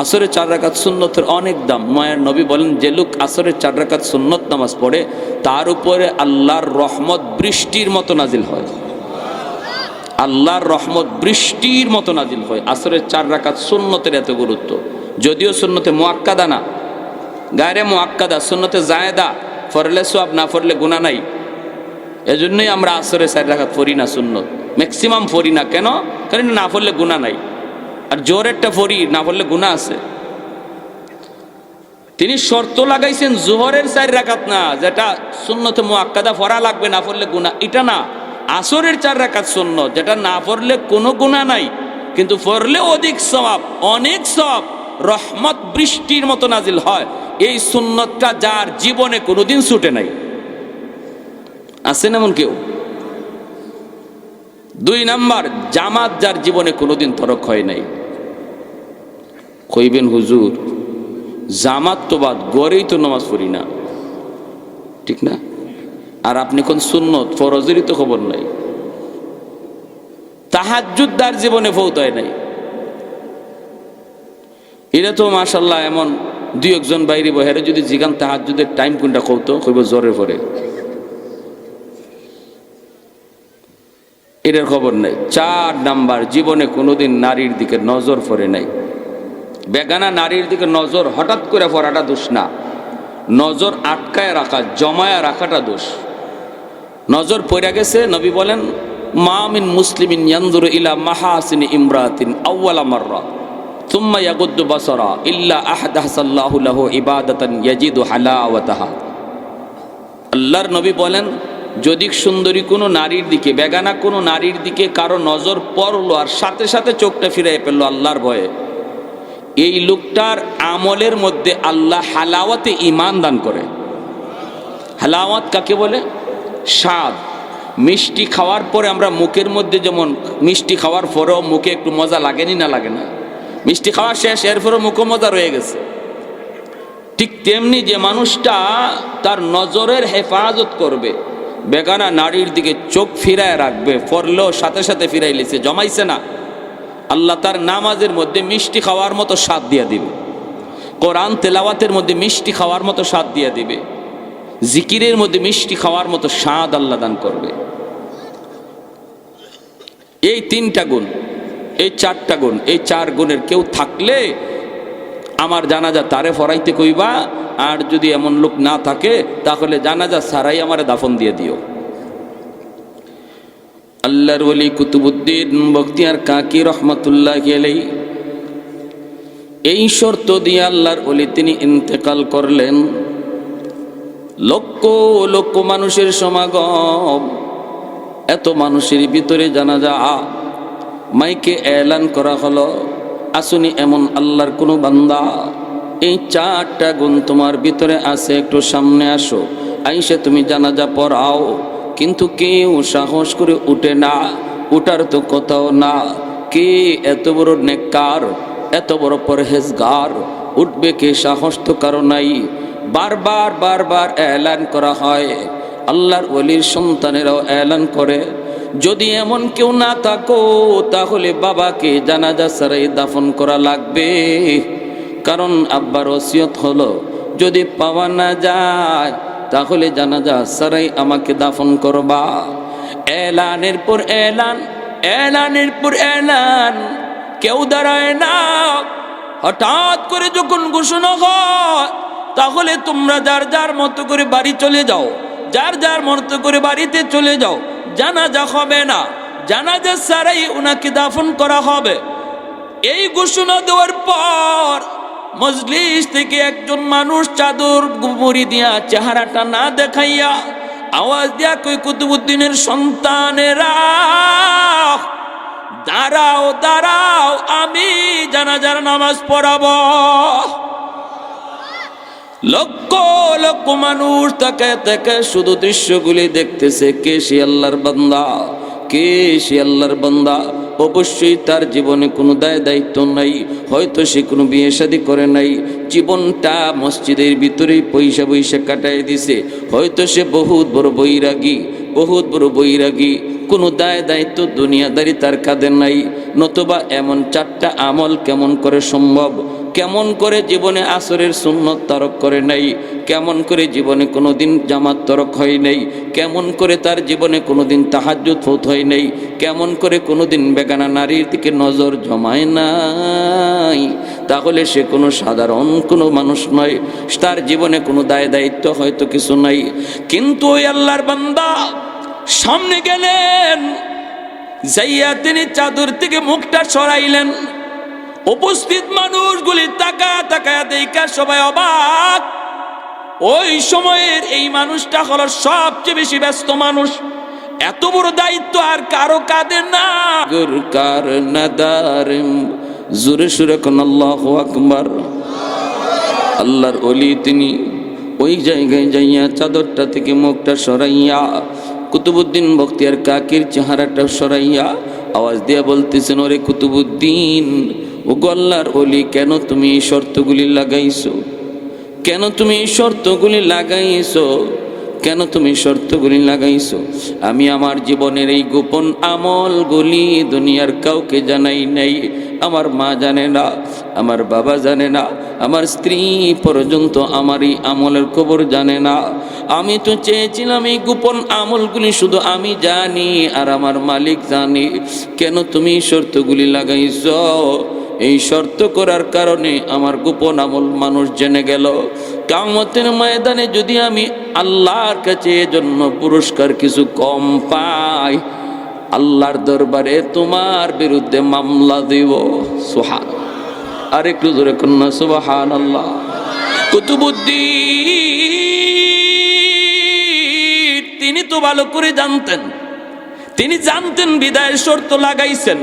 আসরের 4 রাকাত সুন্নতের অনেক দাম। মায়ের নবী বলেন, যে লোক আসরের 4 রাকাত সুন্নত নামাজ পড়ে তার উপরে আল্লাহর রহমত বৃষ্টির মতো নাজিল হয়। আল্লাহর রহমত বৃষ্টির মতো নাজিল হয়। আসরের 4 রাকাত সুন্নতের এত গুরুত্ব। যদিও সুন্নতে মুআক্কাদা না, গায়রে মুআক্কাদা, সুন্নতে জায়েদা, পড়লে সওয়াব, না পড়লে গুনাহ নাই। এজন্যই আমরা আসরে 4 রাকাত পড়ি না, সুন্নত ম্যাক্সিমাম পড়ি না। কেন? কারণ না পড়লে গুনাহ নাই। আর জোরেরটা পড়ি, না পড়লে গুনাহ আছে। তিনি শর্ত লাগাইছেন জোহরের 4 রাকাত না, যেটা সুন্নতে মুআক্কাদা পড়া লাগবে, না পড়লে গুনাহ, এটা না। আসরের 4 রাকাত সুন্নত, যেটা না পড়লে কোনো গুনাহ নাই, কিন্তু পড়লে অধিক সওয়াব, অনেক সওয়াব, রহমত বৃষ্টির মতো নাজিল হয়। এই সুন্নতটা যার জীবনে কোনোদিন ছুটে নাই, আছেন এমন কেউ? 2 নাম্বার, জামাত যার জীবনে কোনোদিন তরক হয় নাই। কইবেন হুজুর জামাত তো বাদ, গড়েই তো নামাজ পড়ি না, ঠিক না? আর আপনি কোন সুন্নত ফরজেরই তো খবর নাই। তাহাজ্জুদ যার জীবনে ফৌত হয় নাই। এটা তো মাশাআল্লাহ এমন 2-1 বাইরে বহেরে যদি জিগান তাহাজ্জুদের টাইম কোনটা কৌতো, কইব জোরে পড়ে, এটার খবর নাই। 4 নাম্বার, জীবনে কোনোদিন নারীর দিকে নজর পড়ে নাই। বেগানা নারীর দিকে নজর হঠাৎ করে পড়াটা দোষ না, নজর আটকায় রাখা, জমায়া রাখাটা দোষ। নজর পড়ে গেছে, নবী বলেন, মা মিন মুসলিমিন ইয়ানজুরু ইলা মাহাসিনি ইমরাতিন আউয়ালা মাররা সুম্মা ইয়াগুদ্দু বাসারা ইল্লা আহদাসাল্লাহু লাহু ইবাদাতান ইয়াজিদু হালাওয়াতাহা। আল্লাহর নবী বলেন, যদি সুন্দরী কোনো নারীর দিকে, বেগানা কোনো নারীর দিকে কারো নজর পড়লো আর সাথে সাথে চোখটা ফিরাই পেল আল্লাহর ভয়ে, এই লোকটার আমলের মধ্যে আল্লাহ হালাওয়াতে ঈমান দান করে। হালাওয়াত কাকে বলে? স্বাদ। মিষ্টি খাওয়ার পরে আমরা মুখের মধ্যে, যেমন মিষ্টি খাওয়ার পরেও মুখে একটু মজা লাগেনি, না লাগে না? মিষ্টি খাওয়া শেষ, এরপরেও মুখে মজা রয়ে গেছে। ঠিক তেমনি যে মানুষটা তার নজরের হেফাজত করবে, বেগানা নারীর দিকে চোখ ফিরায় রাখবে, পড়লেও সাথে সাথে ফিরাইলেছে, জমাইছে না, আল্লাহ তার নামাজের মধ্যে মিষ্টি খাওয়ার মতো স্বাদ দিয়ে দিবে। কোরআন তেলাওয়াতের মধ্যে মিষ্টি খাওয়ার মতো স্বাদ দিয়ে দিবে। জিকিরের মধ্যে মিষ্টি খাওয়ার মতো স্বাদ আল্লাহ দান করবে। এই 3টা গুণ, এই 4টা গুণ, এই 4 গুণের কেউ থাকলে আমার জানাজা তারে ফরাইতে কইবা। আর যদি এমন লোক না থাকে তাহলে জানাজা সারাই আমারে দাফন দিয়ে দিও। আল্লাহর ওলি কুতুবউদ্দিন বখতিয়ার কাকি রহমাতুল্লাহ আলাইহি এই শর্ত দিয়ে আল্লাহর ওলি তিনি ইন্তেকাল করলেন। লক্ষ লক্ষ মানুষের সমাগম, এত মানুষের ভিতরে জানাজা মাইকে এলান করা হলো, আসুনি এমন আল্লাহর কোনো বান্দা, এই 4টা গুণ তোমার ভিতরে আছে, একটু সামনে আসো, আইসে তুমি জানাজা পড়াও। কিন্তু কেউ সাহস করে উঠে না, উঠার তো কোথাও না। কে এত বড় নেককার, এত বড় পরহেজগার, উঠবে কে? সাহস তো কারো নাই। বারবার বারবার এলান করা হয়, আল্লাহর ওলির সন্তানেরাও এলান করে, যদি এমন কেউ না থাকো তাহলে বাবাকে জানাজা ছাড়াই দাফন করা লাগবে। কারণ আব্বার ওসিয়ত হলো, যদি পাওয়া না যায় তাহলে জানাজা ছাড়াই আমাকে দাফন করবা। এলানের পর এলান, এলানের পর এলান, কেউ দাঁড়ায় না। হঠাৎ করে যখন ঘোষণা হয় তাহলে তোমরা যার যার মতো করে বাড়ি চলে যাও, যার যার মতো করে বাড়িতে চলে যাও। জানাজা হবে না, জানাজা ছাড়াই উনাকে দাফন করা হবে। এই ঘোষণা দেওয়ার পর মজলিস থেকে একজন মানুষ চাদর মুড়ি দিয়া, চেহারাটা না দেখাইয়া আওয়াজ দিয়া কই, কুতুবউদ্দিনের সন্তানেরা দাঁড়াও দাঁড়াও, আমি জানাজার নামাজ পড়াবো। লক্ষ লক্ষ মানুষ তাকে তাকে শুধু দৃশ্যগুলি দেখতেছে। কে সে আল্লাহর বান্দা? কে সে আল্লাহর বান্দা? অবশ্যই তার জীবনে কোনো দায় দায়িত্ব নাই, হয়তো সে কোনো বিয়ে শাদী করে নাই, জীবনটা মসজিদের ভিতরেই পয়সা পয়সা কাটাই দিছে। হয়তো সে বহুত বড় বৈরাগী, বহুত বড় বৈরাগী, কোনো দায় দায়িত্ব দুনিয়াদারি তার কাঁধে নাই। নতুবা এমন 4টা আমল কেমন করে সম্ভব? কেমন করে জীবনে আসরের সুন্নত তরক করে নাই, কেমন করে জীবনে কোনোদিন জামাত তরক হয় নাই, কেমন করে তার জীবনে কোনোদিন তাহাজ্জুদ ফৌত হয় নাই, কেমন করে কোনোদিন বেগানা নারীর দিকে নজর জমায় নাই, তাহলে সে কোনো সাধারণ কোনো মানুষ নয়, তার জীবনে কোনো দায়িত্ব হয়তো কিছু নাই। কিন্তু ওই আল্লাহর বান্দা সামনে গেলেন, যাইয়া তিনি চাদর থেকে মুখটা সরাইলেন। উপস্থিত মানুষগুলি তাকায়া দেখা সবাই অবাক। ওই সময়ের এই মানুষটা হলো সবচেয়ে বেশি ব্যস্ত মানুষ। এত বড় দায়িত্ব আর কারো কাঁধে না। কার নাদারিম জোরে সুরে কোন আল্লাহু আকবার। আল্লাহর ওলি তিনি ওই জায়গায় যাইয়া চাদরটা থেকে মুখটা সরাইয়া কুতুবউদ্দিন বখতিয়ার কাকির চেহারাটা সরাইয়া আওয়াজ দিয়ে বলতেছেন, ওরে কুতুবউদ্দিন, ও আল্লাহর ওলি, কেন তুমি এই শর্তগুলি লাগাইছো? কেন তুমি এই শর্তগুলি লাগাইছো? কেন তুমি শর্তগুলি লাগাইছো? আমি আমার জীবনের এই গোপন আমলগুলি দুনিয়ার কাউকে জানাই নাই। আমার মা জানে না, আমার বাবা জানে না, আমার স্ত্রী পর্যন্ত আমার এই আমলের খবর জানে না। আমি তো চেয়েছিলাম এই গোপন আমলগুলি শুধু আমি জানি আর আমার মালিক জানি। কেন তুমি শর্তগুলি লাগাইছো? এই শর্ত করার কারণে আমার গোপন আমল মানুষ জেনে গেল। কিয়ামতের ময়দানে যদি আমি আল্লাহর কাছে এজন্য পুরস্কার কিছু কম পাই, আল্লাহর দরবারে তোমার বিরুদ্ধে মামলা দিব। সুবহান, আর একটু জোরে কন্যা সুবহানাল্লাহ। কুতুবউদ্দিন তিনি তো ভালো করে জানতেন, তিনি জানতেন বিদায়ের শর্ত লাগাইছেন।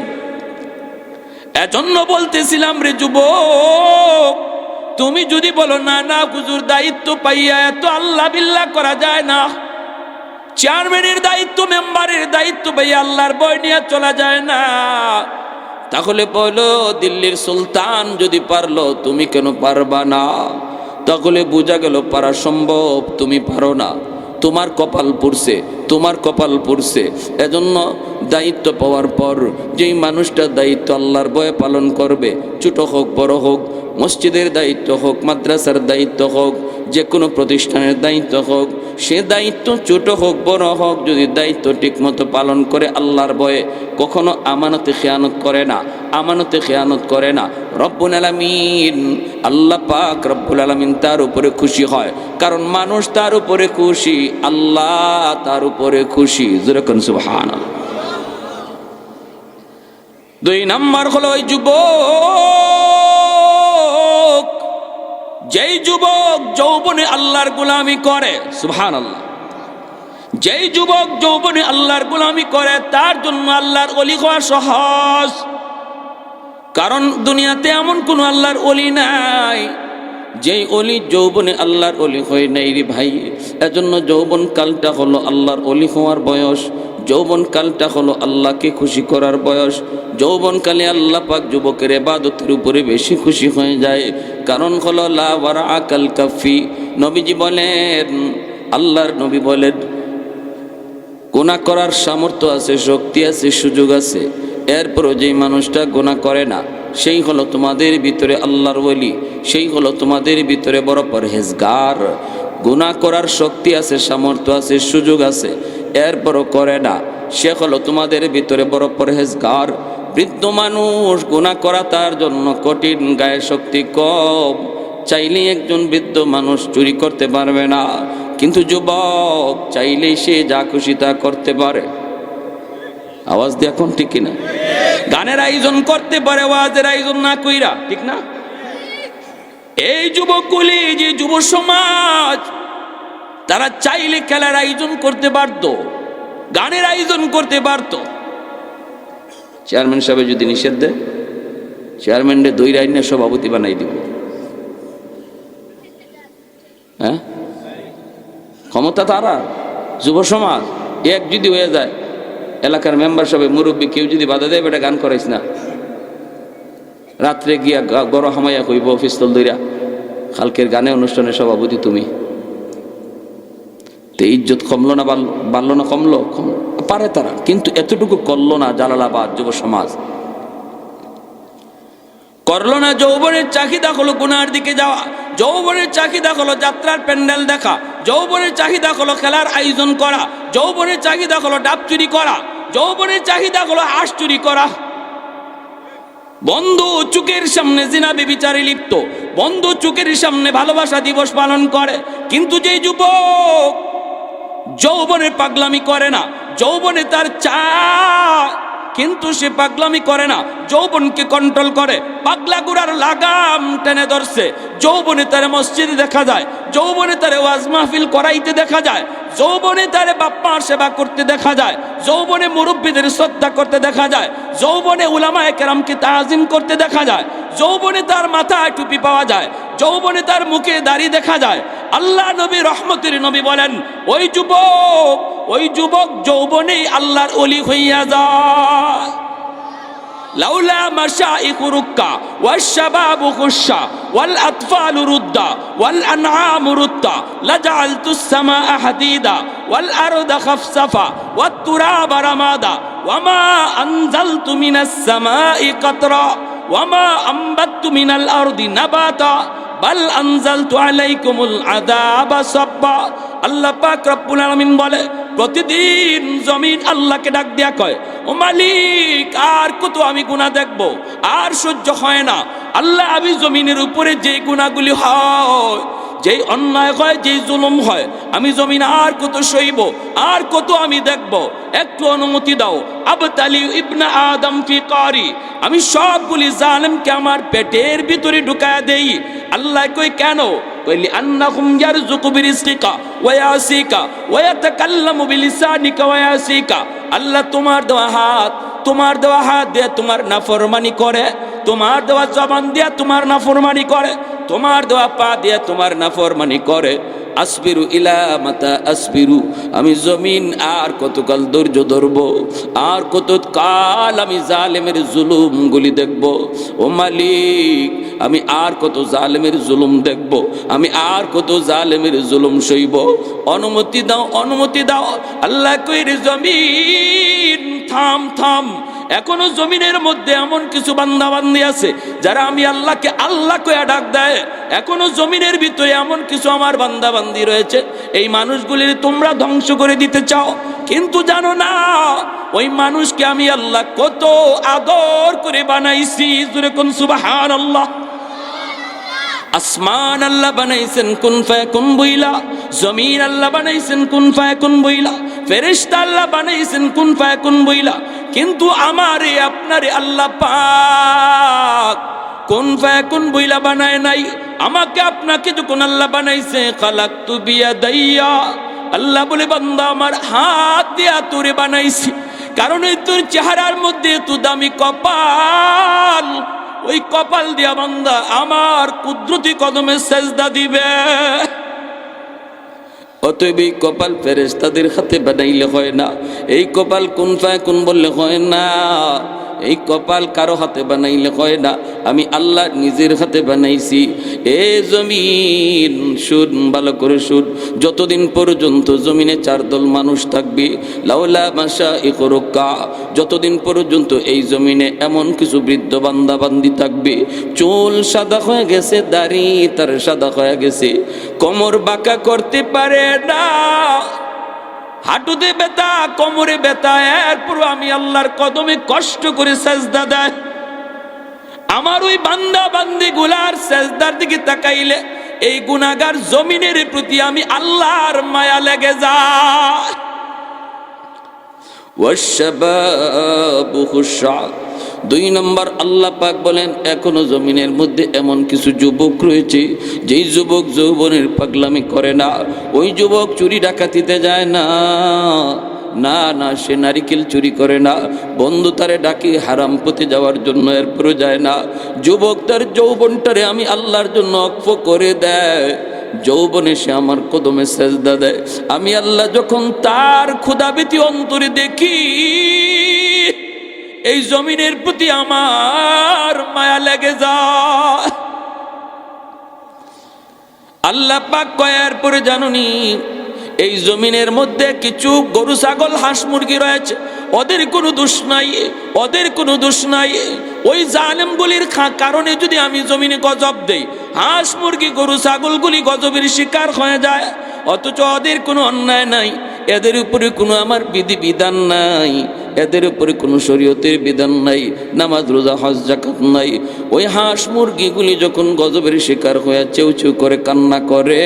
এজন্য বলতেছিলাম, রে যুবক, তুমি যদি বলো না না হুজুর, দায়িত্ব পাইয়া এত আল্লাহ বিল্লাহ করা যায় না, চেয়ারম্যানের দায়িত্ব, মেম্বারের দায়িত্ব পাইয়া আল্লাহর ভয় নিয়ে চলা যায় না, তাহলে বলো দিল্লির সুলতান যদি পারলো তুমি কেন পারবা না? তাহলে বোঝা গেল পারা সম্ভব, তুমি পারো না, তোমার কপাল পুড়ছে, তোমার কপাল পুড়ছে। এজন্য দায়িত্ব পাওয়ার পর যেই মানুষটা দায়িত্ব আল্লাহর ভয়ে পালন করবে, ছোট হোক বড় হোক, মসজিদের দায়িত্ব হোক, মাদ্রাসার দায়িত্ব হোক, যে কোনো প্রতিষ্ঠানের দায়িত্ব হোক, সে দায়িত্ব ছোট হোক বড় হোক, যদি দায়িত্ব ঠিকমতো পালন করে আল্লাহর ভয়ে, কখনো আমানতে খেয়ানত করে না, আমানতে খেয়ানত করে না, রব্বুল আলামিন আল্লাহ পাক রব্বুল আলামিন তার উপরে খুশি হয়। কারণ মানুষ তার উপরে খুশি, আল্লাহ তার উপরে খুশি। যেরকম সুবহানাল্লাহ। 2 নাম্বার হলো ওই যুবক, যেই যুবক যৌবনে আল্লাহর গোলামি করে, সুবহানাল্লাহ, যেই যুবক যৌবনে আল্লাহর গোলামি করে তার জন্য আল্লাহর ওলি হওয়া সহজ। কারণ দুনিয়াতে এমন কোন আল্লাহর ওলি নাই যেই ওলি যৌবনে আল্লাহর ওলি হয় নাই রে ভাই। এজন্য যৌবন কালটা হলো আল্লাহর ওলি হওয়ার বয়স, যৌবন কালটা হলো আল্লাহকে খুশি করার বয়স। যৌবন কালে আল্লাহ পাক যুবকের ইবাদতের উপরে বেশি খুশি হয়ে যায়। কারণ হলো লা ওয়ারা আকাল কাফি। নবীজি বলেন, আল্লাহর নবী বলেন, গুনাহ করার সামর্থ্য আছে, শক্তি আছে, সুযোগ আছে, এরপরও যেই মানুষটা গুনাহ করে না, সেই হলো তোমাদের ভিতরে আল্লাহর ওলি, সেই হলো তোমাদের ভিতরে বড় পরহেজগার। গুনাহ করার শক্তি আছে, সামর্থ্য আছে, সুযোগ আছে, এরপরও করে না, সে হলো তোমাদের ভিতরে বড় পরহেজগার। বৃদ্ধ মানুষ গুনাহ করা তার জন্য কঠিন, গায়ে শক্তি কম, চাইলে একজন বৃদ্ধ মানুষ চুরি করতে পারবে না, কিন্তু যুবক চাইলেই সে যা খুশি তা করতে পারে। আওয়াজ দিয়ে এখন ঠিক কিনা? গানের আয়োজন করতে পারে, ওয়াজের আয়োজন না কইরা, ঠিক না? এই যুবকগুলি, যে যুব সমাজ, তারা চাইলে খেলার আয়োজন করতে পারত, গানের আয়োজন করতে পারত। চেয়ারম্যান সাহেব যদি নিষেধ দেয়, চেয়ারম্যানরে 2 লাইনের সভাপতি বানাই দিব। হ্যাঁ, ক্ষমতা তারা, যুব সমাজ এক যদি হয়ে যায়, এলাকার মেম্বার সবাই মুরব্বী কেউ যদি বাধা দেয়, বেটা গান করাইস না, রাত্রে গিয়া গড় হামাইয়া কইব পিস্তল দইরা, কালকের গানে অনুষ্ঠানের সভাপতি তুমি। তো ইজ্জত কমলো না, বাড়লো না, কমলো? পারে তারা, কিন্তু এতটুকু করলো না জালালাবাদ যুব সমাজ। করলো না। যৌবনের চাহিদা হলো গুনার দিকে যাওয়া, যৌবনের চাহিদা হলো যাত্রার প্যান্ডেল দেখা, যৌবনের চাহিদা হলো খেলার আয়োজন করা, যৌবনের চাহিদা হলো ডাব চুরি করা, যৌবনের চাহিদা হলো হাঁস চুরি করা। বন্ধু চোখের সামনে জিনা ব্যভিচারে লিপ্ত, বন্ধু চোখের সামনে ভালোবাসা দিবস পালন করে, কিন্তু যে যুবক যৌবনে পাগলামি করে না, যৌবনে তার কিন্তু সে পাগলামি করে না, যৌবনকে কন্ট্রোল করে, পাগলা গুড়ার লাগাম টেনে ধরছে। যৌবনে তারে মসজিদে দেখা যায়, যৌবনে তারে ওয়াজ মাহফিল করাইতে দেখা যায়, যৌবনে তারে বাপ্পার সেবা করতে দেখা যায়, যৌবনে মুরব্বীদের শ্রদ্ধা করতে দেখা যায়, যৌবনে উলামায়ে কেরামকে তাজিম করতে দেখা যায়, যৌবনে তার মাথায় টুপি পাওয়া যায়, যৌবনে তার মুখে দাড়ি দেখা যায়। আল্লাহ নবী রহমতের নবী বলেন, ওই যুবক যৌবনেই আল্লাহর ওলি হইয়া যায়। লাউলা মাশাইখু রুক্কা ওয়াশ-শাবাবু খুশশা ওয়াল আতফালু রুদ্দা ওয়াল আনআমু রুত্তা লাজআলতুস সামাআ হাদিদা ওয়াল আরদা খাফসাফা ওয়াত তুরাবা রামাদা ওয়ামা আনজালতু মিনাস সামাই কাতরা ওয়ামা আম্বাততু মিনাল আরদি নাবাতা বাল আনজালতু আলাইকুমুল আযাবা সাব্বা। আল্লাহ পাক রব্বুল আলামিন বলে, প্রতিদিন জমিন আল্লাহকে ডাক দিয়া কয়, ও মালিক আর কত আমি গুনাহ দেখব, আর সহ্য হয় না। আল্লাহ, আমি জমিনের উপরে যে গুনাহগুলি হয়, যেই অন্যায় হয়, যেই জুলুম হয়, আমি জমিন আর কত সইব, আর কত আমি দেখব, একটু অনুমতি দাও। আবতালি ইবনা আদম ফি কারি, আমি সবগুলি জালেমকে আমার পেটের ভিতরে ঢুকায়া দেই। আল্লাহ কই কেন? কইলি আন্নাহুম ইয়ারযুকু বিরিজকিকা ওয়া ইয়াসিকা ওয়া ইয়াতাকাল্লামু বিলিসানিকা ওয়া ইয়াসিকা। আল্লাহ তোমার দেওয়া হাত দিয়ে তোমার নাফরমানি করে, তোমার দেওয়া জবান দিয়ে তোমার নাফরমানি করে, তোমার দেওয়া পা দিয়ে তোমার নাফরমানি করে। আসবিরু ইলা মাতা আসবিরু, আমি জমিন আর কতকাল ধৈর্য ধরব, আর কত কাল আমি জালেমের জুলুমগুলি দেখব। ও মালিক, আমি আর কত জালেমের জুলুম দেখব, আমি আর কত জালেমের জুলুম সইব। অনুমতি দাও, অনুমতি দাও। আল্লাহ কইরে, জমিন থাম থাম, এখনো জমিনের মধ্যে এমন কিছু বান্দা বান্দি আছে যারা আমি আল্লাহকে আল্লাহ কইয়া ডাক দেয়। এখনো জমিনের ভিতরে এমন কিছু আমার বান্দা বান্দি রয়েছে, এই মানুষগুলির তোমরা ধ্বংস করে দিতে চাও, কিন্তু জানো না ওই মানুষকে আমি আল্লাহ কত আদর করে বানাইছি। জোরে কোন সুবহানাল্লাহ। আসমান আল্লাহ বানাইছেন কুন ফায়াকুন বইলা, জমিন আল্লাহ বানাইছেন কুন ফায়াকুন বইলা, ফেরেশতা আল্লাহ বানাইছেন কুন ফায়াকুন বইলা, কিন্তু আমারে আপনারে আল্লাহ পাক কুন ফায়াকুন বইলা বানায় নাই। আমাকে আপনাকে যখন আল্লাহ বানাইছে, খালাকতু বিয়াদাইয়া, আল্লাহ বলে বান্দা আমার হাত দিয়া তোরে বানাইছি, কারণ এই তোর চেহারার মধ্যে এত দামি কপাল, ওই কপাল দিয়া বান্দা আমার কুদরতি কদমে সেজদা দিবে। অতএব এই কপাল ফেরেশতাদের হাতে বানাইলে হয় না, এই কপাল কুন ফায়াকুন বললে হয় না, এই কপাল কারো হাতে বানাইলে হয় না, আমি আল্লাহ নিজের হাতে বানাইছি। এ জমিন শুন, ভালো করে শুন, যতদিন পর্যন্ত জমিনে চার দল মানুষ থাকবে, লাউলা মাশাইখু রুক্কা, যতদিন পর্যন্ত এই জমিনে এমন কিছু বৃদ্ধ বান্দা বান্দি থাকবে, চুল সাদা হয়ে গেছে, দাড়ি তার সাদা হয়ে গেছে, কোমর বাঁকা করতে পারে না, হাঁটুতে ব্যথা, কোমরে ব্যথা, এরপর আমি আল্লাহর কদমে কষ্ট করে সেজদা দেয়। আমার ওই বান্দা বান্দি গুলার সেজদার দিকে তাকাইলে এই গুনাহগার জমিনের প্রতি আমি আল্লাহর মায়া লেগে যায়। ওয়াশবাবু খুশা, 2 নম্বর আল্লাহ পাক বলেন, এখনো জমিনের মধ্যে এমন কিছু যুবক রয়েছে যেই যুবক যৌবনের পাগলামি করে না। ওই যুবক চুরি ডাকাতিতে যায় না, না না, সে নারিকেল চুরি করে না, বন্ধু তারে ডাকি হারাম পথে যাওয়ার জন্য, এরপরও যায় না। যুবক তার যৌবনটারে আমি আল্লাহর জন্য অক্ফ করে দেয়, যৌবনে সে আমার কদমে সেজদা দেয়। আমি আল্লাহ যখন তার ক্ষুধাবীতি অন্তরে দেখি, এই জমিনের প্রতি আমার মায়া লেগে যায়। আল্লাহ পাক কয়ার পরে জানুনি, এই জমিনের মধ্যে কিছু গরু ছাগল হাঁস মুরগি রয়েছে, ওদের কোনো দোষ নাই, ওদের কোনো দোষ নাই। ওই জালেমগুলির কারণে যদি আমি জমিনে গজব দেই, হাঁস মুরগি গরু ছাগলগুলি গজবের শিকার হয়ে যায়, অথচ ওদের কোনো অন্যায় নাই, এদের উপরে কোনো আমার বিধান নাই, এদের উপরে কোনো শরীয়তের বিধান নাই, নামাজ রোজা হজ যাকাত নাই। ওই হাঁস মুরগিগুলি যখন গজবের শিকার হয়ে চেউ চেউ করে কান্না করে,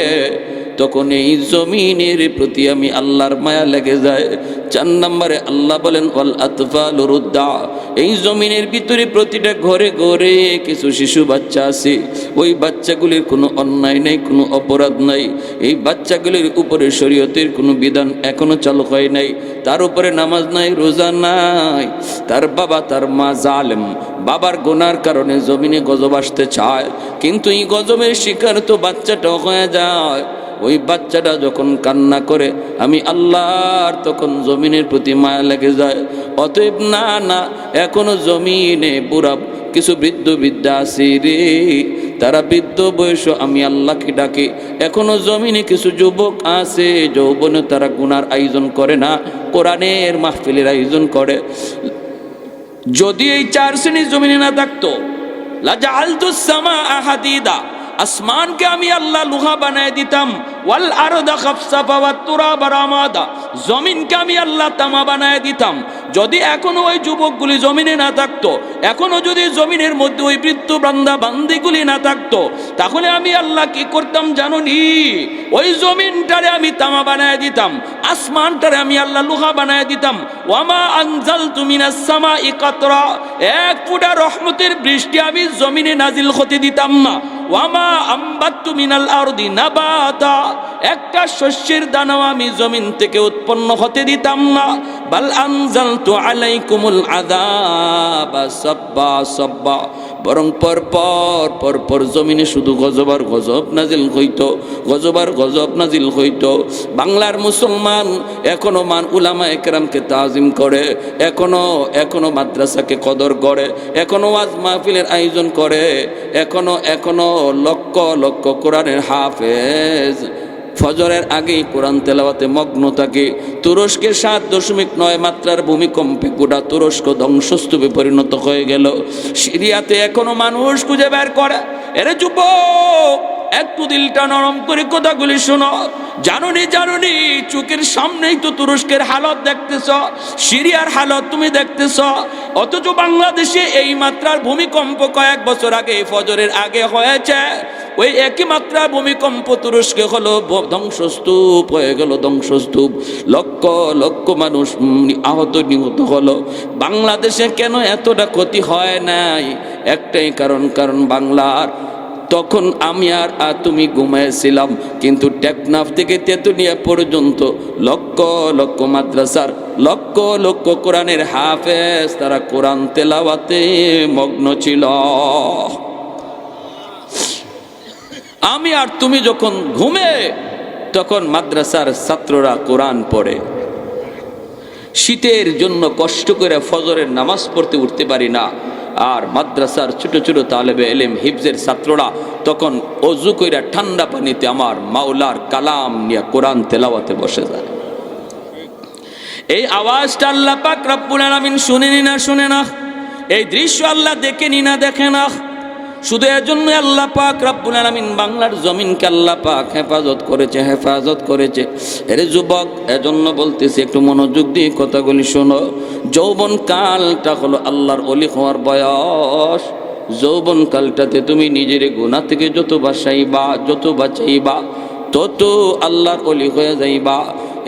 তখন এই জমিনের প্রতি আমি আল্লাহর মায়া লেগে যায়। 4 নম্বরে আল্লাহ বলেন ওয়াল আতফালু রুদ্দা, এই জমিনের ভিতরে প্রতিটা ঘরে ঘরে কিছু শিশু বাচ্চা আছে, ওই বাচ্চাগুলির কোনো অন্যায় নেই, কোনো অপরাধ নাই, এই বাচ্চাগুলির উপরে শরীয়তের কোনো বিধান এখনো চালু হয় নাই, তার উপরে নামাজ নাই, রোজা নাই, তার বাবা তার মা জালেম, বাবার গুনার কারণে জমিনে গজব আসতে চায়, কিন্তু এই গজবের শিকার তো বাচ্চাটাও হয়ে যায়। ওই বাচ্চাটা যখন কান্না করে আমি আল্লাহর তখন জমিনের প্রতি মায়া লেগে যায়। অতএব না এখনো জমিনে বুড়া কিছু বৃদ্ধ বৃদ্ধা আছে রে, তারা বৃদ্ধ বয়স আমি আল্লাহকে ডাকে। এখনো জমিনে কিছু যুবক আছে, যৌবনে তারা গুনার আয়োজন করে না, কোরআনের মাহফিলের আয়োজন করে। যদি এই 4 শ্রেণীর জমিনে না থাকতো, লাজাআলতুস সামাআ হাদিদা, আসমানকে আমি আল্লাহ লোহা বানায় দিতাম, ওয়াল আরদা খাফসাফা ওয়াত তুরাবা রামাদা, জমিনকে আমি আল্লাহ তামা বানায় দিতাম। যদি এখনো ওই যুবকগুলি জমিনে না থাকতো, এখনো যদি জমিনের মধ্যে ওই বৃদ্ধ বান্দা বান্দিগুলি না থাকতো, তাহলে আমি আল্লাহ কি করতাম জানোনি? ওই জমিনটারে আমি তামা বানায় দিতাম, আসমানটারে আমি আল্লাহ লোহা বানায় দিতাম। ওয়ামা আনজালতু মিনাস সামাই কাতরা, 1 ফুটা রহমতের বৃষ্টি আমি জমিনে নাজিল হতে দিতাম না। ওয়ামা আম্বাতু মিনাল আরদি নাবাতা, একটা শস্যের দানাও আমি জমিন থেকে উৎপন্ন হতে দিতাম না। বাল আনজালতু আলাইকুমুল আযাবা সাব্বা সাব্বা, বরং পর জমিনে শুধু গজব আর গজব নাজিল হইতো, গজব আর গজব নাজিল হইতো। বাংলার মুসলমান এখনো উলামায়ে কেরামকে তাজিম করে, এখনো মাদ্রাসাকে কদর করে, এখনো ওয়াজ মাহফিলের আয়োজন করে, এখনো লক্ষ লক্ষ কোরআনের হাফেজ ফজরের আগেই কোরআন তেলাওয়াতে মগ্ন থাকে। তুরস্কের 7.9 মাত্রার ভূমিকম্পে গোটা তুরস্ক ধ্বংসস্তূপে পরিণত হয়ে গেল। সিরিয়াতে এখনো মানুষ খুঁজে বের করে। এরে যুবক, একটু দিলটা নরম করে কথাগুলি শোনো। জানুনি চোখের সামনেই তো তুরস্কের হালত দেখতেছ, সিরিয়ার হালত তুমি দেখতেছ, অথচ বাংলাদেশে এই মাত্রার ভূমিকম্প কয়েক বছর আগে ফজরের আগে হয়েছে। ওই একই মাত্রা ভূমিকম্প তুরস্কে হলো, ধ্বংসস্তূপ হয়ে গেল, ধ্বংসস্তূপ, লক্ষ লক্ষ মানুষ আহত নিহত হলো। বাংলাদেশে কেন এতটা ক্ষতি হয় নাই? একটাই কারণ বাংলার তখন আমি আর তুমি ঘুমাইছিলাম, কিন্তু টেকনাফ থেকে তেতুলিয়া পর্যন্ত লক্ষ লক্ষ মাদ্রাসার লক্ষ লক্ষ কোরআনের হাফেজ তারা কোরআন তেলাওয়াতে মগ্ন ছিল। আমি আর তুমি যখন ঘুমে, তখন মাদ্রাসার ছাত্ররা কোরআন পড়ে। শীতের জন্য কষ্ট করে ফজরের নামাজ পড়তে উঠতে পারি না, আর মাদ্রাসার ছোট ছোট তালেবে এলেম হিফজের ছাত্ররা তখন অজু কইরা ঠান্ডা পানিতে আমার মাওলার কালাম নিয়ে কোরআন তেলাওয়াতে বসে যায়। এই আওয়াজটা আল্লাহ পাক রব্বুল আলামিন শুনে না, এই দৃশ্য আল্লাহ দেখে না। শুধু এজন্য আল্লাহ পাক রব্বুল আলামিন বাংলার জমিনকে আল্লাহ পাক হেফাজত করেছে। এর যুবক, এজন্য বলতেছি একটু মনোযোগ দিয়ে কথাগুলি শোনো। যৌবন কালটা হলো আল্লাহর ওলি হওয়ার বয়স। যৌবন কালটাতে তুমি নিজের গুনাহ থেকে যত বাঁচাইবা তত আল্লাহর ওলি হয়ে যাইবা।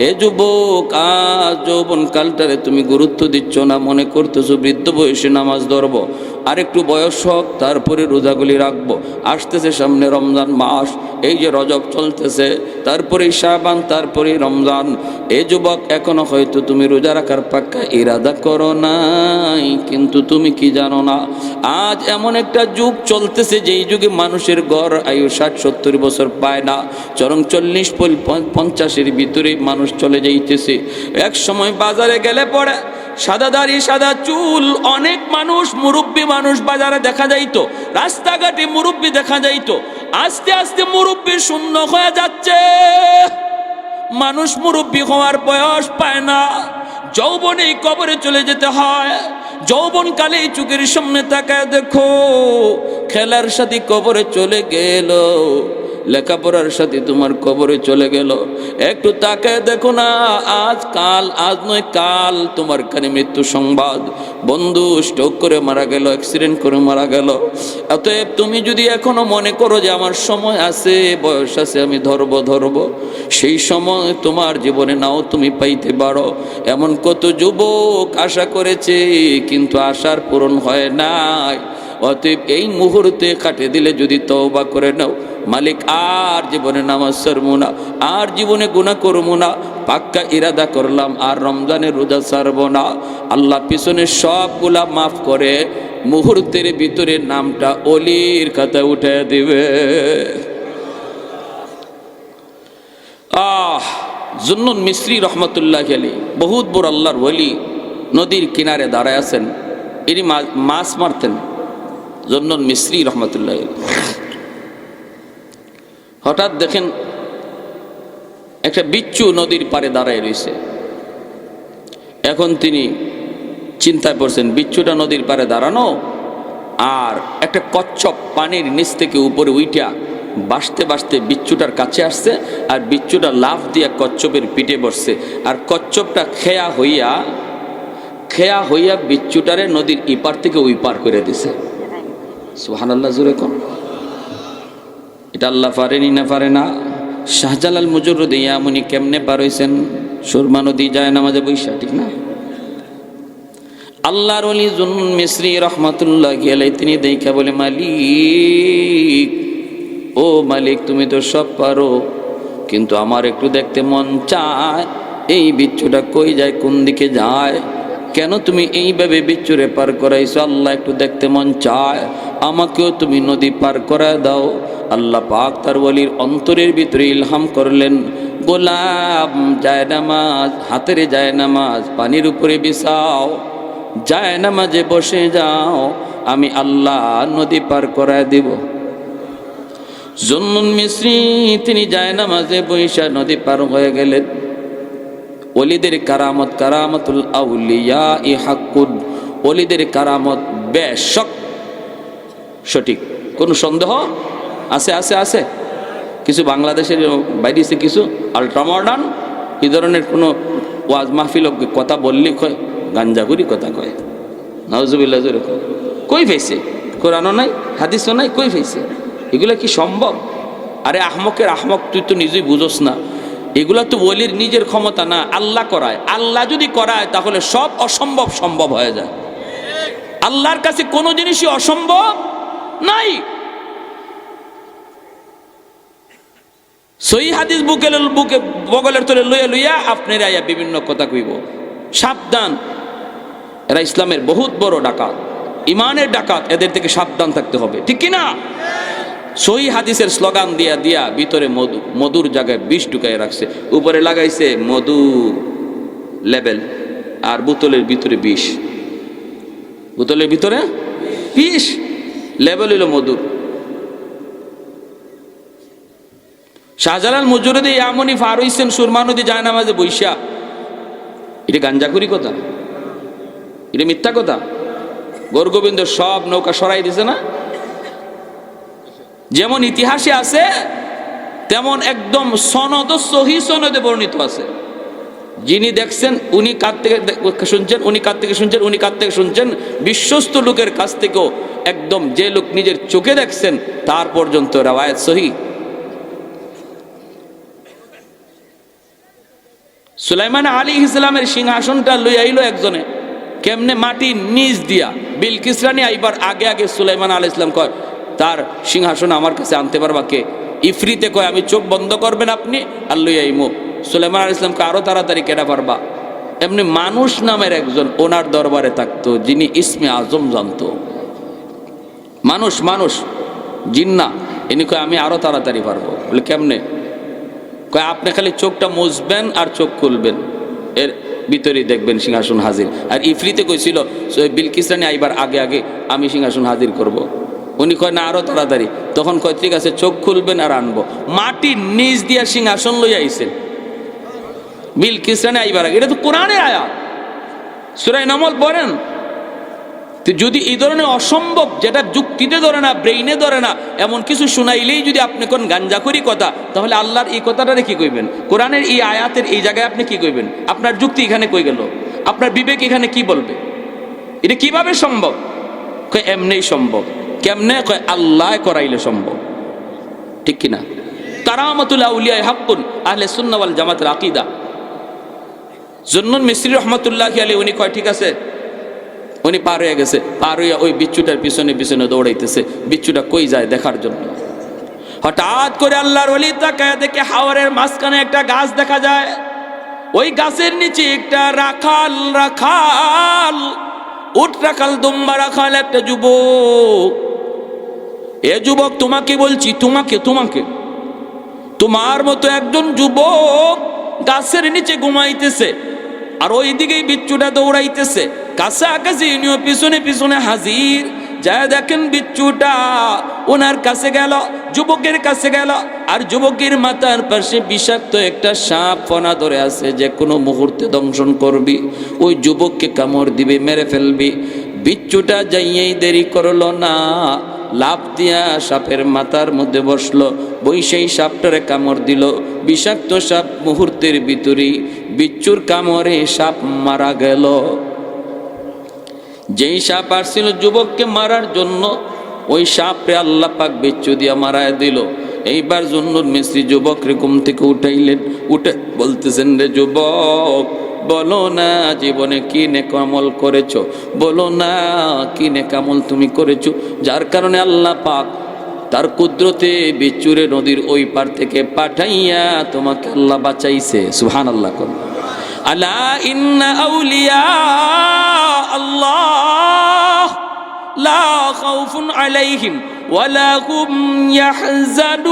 এ যুবক, আজ যৌবন কালটারে তুমি গুরুত্ব দিচ্ছ না, মনে করতেছো বৃদ্ধ বয়সে নামাজ ধরবো, আর একটু বয়স হোক তারপরে রোজাগুলি রাখবো। আসতেছে সামনে রমজান মাস, এই যে রজব চলতেছে, তারপরে শাবান, তারপরে রমজান। এ যুবক, এখনো হয়তো তুমি রোজা রাখার পাক্কা ইরাদা করো নাই, কিন্তু তুমি কি জানো না, আজ এমন একটা যুগ চলতেছে যেই যুগে মানুষের গড় আয়ু 60-70 বছর পায় না, চরম 40-50-এর ভিতরে মানুষ চলে যাইতেছে। এক সময় বাজারে গেলে পড়ে সাদা দাড়ি সাদা চুল অনেক মানুষ, মুরব্বী মানুষ বাজারে দেখা যাইতো, রাস্তাঘাটে মুরব্বী দেখা যাইতো। আস্তে আস্তে মুরব্বী শূন্য হয়ে যাচ্ছে, মানুষ মুরব্বী হওয়ার বয়স পায় না। যৌবনেই কবরে চলে যেতে হয়। যৌবনকালেই চোখের সামনে তাকায় দেখো, খেলার সাথে কবরে চলে গেল, লেখাপড়ার সাথে তোমার কবরে চলে গেল। একটু তাকায় দেখো না, আজ কাল, আজ নয় কাল তোমার কানে মৃত্যু সংবাদ। বন্ধু স্ট্রোক করে মারা গেল, অ্যাক্সিডেন্ট করে মারা গেল। অতএব তুমি যদি এখনো মনে করো যে আমার সময় আছে, বয়স আছে, আমি ধরবো, সেই সময় তোমার জীবনে নাও তুমি পাইতে পারো। এমন কত যুবক আশা করেছে কিন্তু আশার পূরণ হয় নাই। অতএব এই মুহূর্তে কাটে দিলে যদি তওবা করে নাও, মালিক আর জীবনে নামাজ ছাড়বো না, আর জীবনে গুনাহ করবো না, পাক্কা ইরাদা করলাম আর রমজানের রোজা ছাড়বো না। আল্লাহ পিছনে সবগুলা মাফ করে মুহূর্তের ভিতরে নামটা ওলির খাতায় উঠে দিবে। জুন্নুন মিসরি রহমতুল্লাহ আলাইহি, বহুত বড় আল্লাহর ওলি, নদীর কিনারে দাঁড়ায় আছেন। ইনি মাছ মারতেন, জুন্নুন মিসরি রহমতুল্লাহ আলাইহি। হঠাৎ দেখেন একটা বিচ্ছু নদীর পাড়ে দাঁড়ায় রয়েছে। এখন তিনি চিন্তায় পড়ছেন, বিচ্ছুটা নদীর পাড়ে দাঁড়ানো, আর একটা কচ্ছপ পানির নিচ থেকে উপরে উইটা বাসতে বাসতে বিচ্ছুটার কাছে আসছে, আর বিচ্ছুটা লাফ দিয়া কচ্ছপের পিঠে বসছে, আর কচ্ছপটা খেয়া হইয়া বিচ্ছুটারে নদীর ইপার থেকে ওই পার করে দিছে। সুবহানাল্লাহ, জোরে কোন। এটা আল্লাহ পারেনি না পারে না? শাহজালাল মুজররদ ইয়ামুনি কেমনে পার হইছেন? সুরমা নদী যায় নামাজে বৈশা, ঠিক না? আল্লাহর ওলি জুন্নুন মিসরি রহমাতুল্লাহি আলাইহি তিনি দেখা বলে, মালিক, ও মালিক, তুমি তো সব পারো, কিন্তু আমার একটু দেখতে মন চায় এই বিচ্ছুটা কই যায়, কোন দিকে যায়, কেন তুমি এইভাবে বিচ্ছুরে পার করাইছো? আল্লাহ, একটু দেখতে মন চায়, আমাকেও তুমি নদী পার করায় দাও। আল্লাহ পাক তার ওলির অন্তরের ভিতরে ইলহাম করলেন, গোলাম, যায় নামাজ, হাতের যায় নামাজ পানির উপরে বিছাও, যায় নামাজে বসে যাও, আমি আল্লাহ নদী পার করায় দিব। জুন্নুন মিসরি তিনি যায় নামাজে বৈশা নদী পার হয়ে গেলেন। ওলিদের কারামত, কারামতুল আউলিয়া ই হাক্কুন, ওলিদের কারামত বেশক সঠিক, কোনো সন্দেহ আছে? আছে কিছু বাংলাদেশের বাইরেছে, কিছু আল্ট্রা মডার্ন এই ধরনের কোনো ওয়াজ মাহফিল কথা বললি কয় গাঞ্জাগুরি কথা কয়, নাউজুবিল্লাহ, জোরে কই ফেছে? কোরআনও নাই, হাদিসও নাই, কই ফেছে? এগুলা কি সম্ভব? আরে আহমকের আহমক, তুই তো নিজেই বুঝোস না। এগুলা তো ওলির নিজের ক্ষমতা না, আল্লাহ করায়। আল্লাহ যদি করায় তাহলে সব অসম্ভব সম্ভব হয়ে যায়। আল্লাহর কাছে কোনো জিনিসই অসম্ভব নাই। সহি হাদিস বুকে বগলের তলে লইয়া আপনারা আইয়া বিভিন্ন কথা কইব। সাবধান, এরা ইসলামের বহুত বড় ডাকাত, ইমানের ডাকাত, এদের থেকে সাবধান থাকতে হবে, ঠিক কিনা? সহি হাদিসের স্লোগান দিয়া ভিতরে মধুর জায়গায় বিষ ঢুকাই রাখছে, উপরে লাগাইছে মধু লেবেল, আর বোতলের ভিতরে বিষ, বোতলের ভিতরে বিষ, লেবেল হইল মধুর। শাহজালাল মুজররদ ইয়ামুনি পার হইছেন সুরমা নদী যায় নামাজে বৈশা। এটা গাঞ্জাখুরি কথা, এটা মিথ্যা কথা। গৌরগোবিন্দ সব নৌকা সরাই দিছে না? যেমন ইতিহাসে আছে তেমন একদম সনদ, সহি সনদে বর্ণিত আছে। যিনি দেখছেন উনি কার থেকে শুনছেন, উনি কার থেকে শুনছেন, উনি কার থেকে শুনছেন, বিশ্বস্ত লোকের কাছ থেকেও একদম যে লোক নিজের চোখে দেখছেন তার পর্যন্ত রাওয়ায়াত সহি। সুলাইমান আলাইহিস সালামের সিংহাসনটা লই আইলো একজনে, কেমনে? মাটির নিচ দিয়া। বিলকিস রানী আইবার আগে আগে সুলাইমান আলাইহিস সালাম কয়, তার সিংহাসন আমার কাছে আনতে পারবা কে? ইফরিতে কয়, আমি চোখ বন্ধ করবেন আপনি, আর লই আইমো। সুলাইমান আলাইহিস সালামকে আরো তাড়াতাড়ি কেনা পারবা। এমনি মানুষ নামের একজন ওনার দরবারে থাকতো, যিনি ইসমে আজম জানতো। মানুষ জিন্না, ইনি কয় আমি আরো তাড়াতাড়ি পারবো। বলে কেমনে? কয় আপনি খালি চোখটা মুছবেন আর চোখ খুলবেন, এর ভিতরেই দেখবেন সিংহাসন হাজির। আর ইফরিতে কইছিল বিলকিস রানী আইবার আগে আগে আমি সিংহাসন হাজির করব। উনি কয় না আরো তাড়াতাড়ি। তখন কয় ঠিক আছে, চোখ খুলবেন আর আনবো। মাটির নিচ দিয়া সিংহাসন লই আইছেন বিলকিস রানী আইবার আগে। এটা তো কোরআনের আয়াত, সূরা নামল পড়েন। তো যদি এই ধরনের অসম্ভব, যেটা যুক্তিতে ধরে না, ব্রেইনে ধরে না, এমন কিছু শুনাইলেই যদি আপনি কোন গাঞ্জাখুরি কথা, তাহলে আল্লাহর এই কথাটা কি কইবেন? কোরআনের এই আয়াতের এই জায়গায় আপনি কি কইবেন? আপনার যুক্তি এখানে কই গেল? আপনার বিবেক এখানে কি বলবে? এটা কিভাবে সম্ভব? কয় এমনি সম্ভব। কেমনে? কয় আল্লাহ করাইলে সম্ভব। ঠিক কিনা? কারামাতুল আউলিয়া হাক্কুন, আহলে সুন্নাহ ওয়াল জামাতের আকীদা। জুন্নুন মিসরি রহমাতুল্লাহি আলাইহি উনি কয় ঠিক আছে, উনি পার হয়ে গেছে, পার হইয়া ওই বিচ্ছুটার পিছনে পিছনে দৌড়াইতেছে, বিচ্ছুটা কই যায় দেখার জন্য। হঠাৎ করে আল্লাহর ওলি তাকায় দেখে হাওরের মাঝখানে একটা গাছ দেখা যায়। ওই গাছের নিচে একটা রাখাল উট রাখাল, দুম্বা রাখাল, একটা যুবক। এ যুবক, তোমাকে বলছি, তোমাকে তোমার মতো একজন যুবক গাছের নিচে ঘুমাইতেছে, আর ওই দিকেই বিচ্ছুটা দৌড়াইতেছে। কাছাকাছি ইনিও পিছনে পিছনে হাজির। যা দেখেন বিচ্ছুটা ওনার কাছে গেল, যুবকের কাছে গেল, আর যুবকের মাথার পাশে বিষাক্ত একটা সাপ ফনা ধরে আছে, যে কোনো মুহূর্তে দংশন করবি, ওই যুবককে কামড় দিবে, মেরে ফেলবি। বিচ্ছুটা যাইয়েই দেরি করলো না, লাফ দিয়া সাপের মাথার মধ্যে বসলো, বৈশেই সাপটারে কামড় দিল। বিষাক্ত সাপ মুহূর্তের ভিতরেই বিচ্ছুর কামড়ে সাপ মারা গেল। যেই সাপ আসছিল যুবককে মারার জন্য, ওই সাপরে আল্লাহ পাক বিচ্ছু দিয়া মারায় দিল। এইবার জুন্নুন মিসরি যুবকরে ঘুম থেকে উঠাইলেন, উঠে বলতেছেন, রে যুবক, বলো না জীবনে কি নেকামল করেছো, বলো না কি নেকামল তুমি করেছো, যার কারণে আল্লাহ পাক তার কুদরতে বিচ্ছুরে নদীর ওই পার থেকে পাঠাইয়া তোমাকে আল্লাহ বাঁচাইছে। সুবহানাল্লাহ। আলা ইন্না আউলিয়া আল্লাহ লা খাউফুন আলাইহিম ওয়ালা হুম ইয়াহজানুন।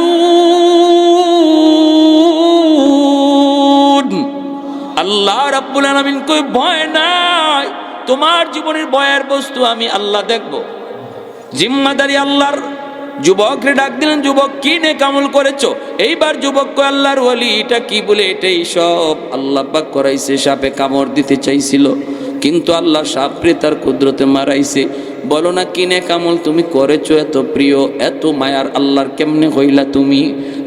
আল্লাহ রাব্বুল আলামিন কই ভয় নাই, তোমার জীবনের ভয়ের বস্তু আমি আল্লাহ দেখব, জিম্মাদারি আল্লাহর। যুবকরে ডাক দিলেন, যুবক কি নেকামল করেছো? এইবার যুবক কয়, আল্লাহর ওলি, এটা কি বলে? এটাই সব আল্লাহ পাক করাইছে। সাপে কামড় দিতে চাইছিল, কিন্তু আল্লাহ সাপরে তার কুদরতে মারাইছে। বলো না কি নেকামল তুমি করেছো? এত প্রিয়, এত মায়ার আল্লাহর কেমনে হইলা তুমি?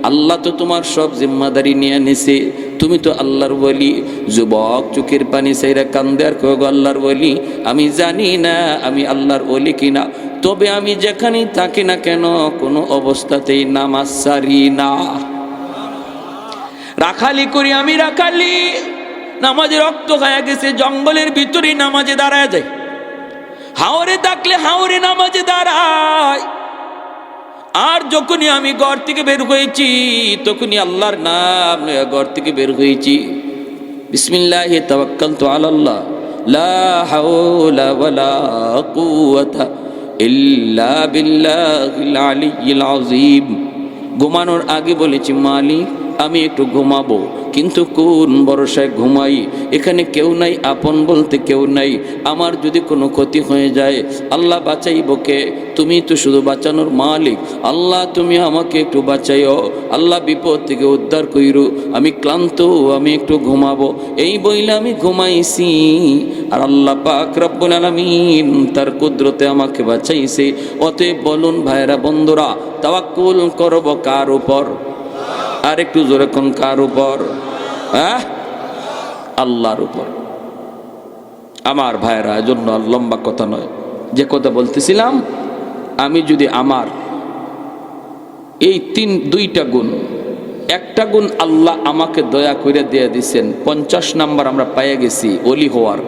আল্লাহ তো তোমার সব জিম্মাদারি নিয়ে নিছে, তুমি তো আল্লাহর ওলি। যুবক চোখের পানি সাইরা কান্দে আর কয়, গো আল্লাহর ওলি, আমি জানি না আমি আল্লাহর ওলি কিনা, তবে আমি যেখানেই থাকি না কেন কোনো অবস্থাতেই নামাজ সারি না। রাখালি করি আমি, রাখালি। নামাজে রক্ত খায়া গেছে, জঙ্গলের ভিতরে নামাজে দাঁড়ায় যায়, হাওরে থাকলে হাওরে নামাজে দাঁড়ায়। আর যখনই আমি ঘর থেকে বের হয়েছি, তখনই আল্লাহর নাম ঘর থেকে বের হয়েছি। বিসমিল্লাহি তাওয়াক্কালতু আলাল্লাহ, লা হাওলা ওয়ালা কুওয়াতা ইল্লা বিল্লাহিল আলিয়্যিল আযীম। ঘুমানোর আগে বলেছি, মালিক আমি একটু ঘুমাবো, কিন্তু কোন ভরসায় ঘুমাই? এখানে কেউ নাই, আপন বলতে কেউ নাই। আমার যদি কোনো ক্ষতি হয়ে যায়, আল্লাহ বাঁচাইব কে? তুমি তো শুধু বাঁচানোর মালিক। আল্লাহ তুমি আমাকে একটু বাঁচাইও, আল্লাহ বিপদ থেকে উদ্ধার কইরো, আমি ক্লান্ত, আমি একটু ঘুমাবো। এই বইলে আমি ঘুমাইছি, আর আল্লাহ পাক রব্বুল আলামিন তার কুদরতে আমাকে বাঁচাইছে। অতএব বলুন ভাইরা বন্ধুরা, তাওয়াক্কুল করব কার উপর? আর একটু জোরে কোন, কার উপর? হ্যাঁ, আল্লাহর উপর। আমার ভাইরা, জন্য লম্বা কথা নয়, যে কথা বলতেছিলাম, আমি যদি আমার এই দুইটা গুণ, একটা গুণ আল্লাহ আমাকে দয়া করে দিয়ে দিছেন, 50 নাম্বার আমরা পেয়ে গেছি ওলি হওয়ার,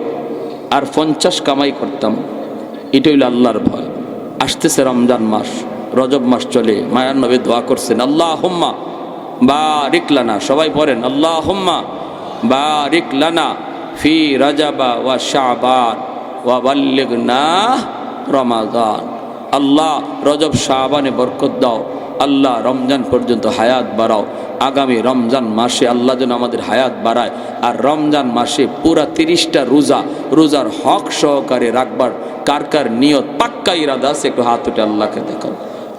আর 50 কামাই করতাম। এটা হইল আল্লাহর ভয়। আসতেছে রমজান মাস, রজব মাস চলে, মায়ার নবী দোয়া করছেন, আল্লাহুম্মা বারিক লানা, সবাই পড়েন, আল্লাহুম্মা বারিক লানা ফি রাজাবা ওয়া শাবান ওয়া বাল্লিগনা রমাদান। আল্লাহ রজব শাবানে বরকত দাও, আল্লাহ রমজান পর্যন্ত হায়াত বাড়াও। আগামী রমজান মাসে আল্লাহ যেন আমাদের হায়াত বাড়ায়, আর রমজান মাসে পুরা 30টা রোজার হক সহকারে রাখবার কার কার নিয়ত পাক্কা ইরাদা আছে? একটু হাত উঠে আল্লাহকে দেখাও।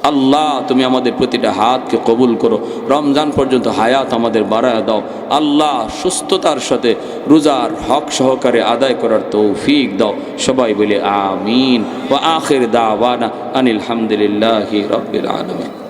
আল্লাহ তুমি আমাদের প্রতিটা হাতকে কবুল করো, রমজান পর্যন্ত হায়াত আমাদের বাড়ায় দাও। আল্লাহ সুস্থতার সাথে রোজার হক সহকারে আদায় করার তৌফিক দাও। সবাই বলে আমিন। ওয়া আখির দাওয়ানা আনিল হামদুলিল্লাহি রাব্বিল আলামিন।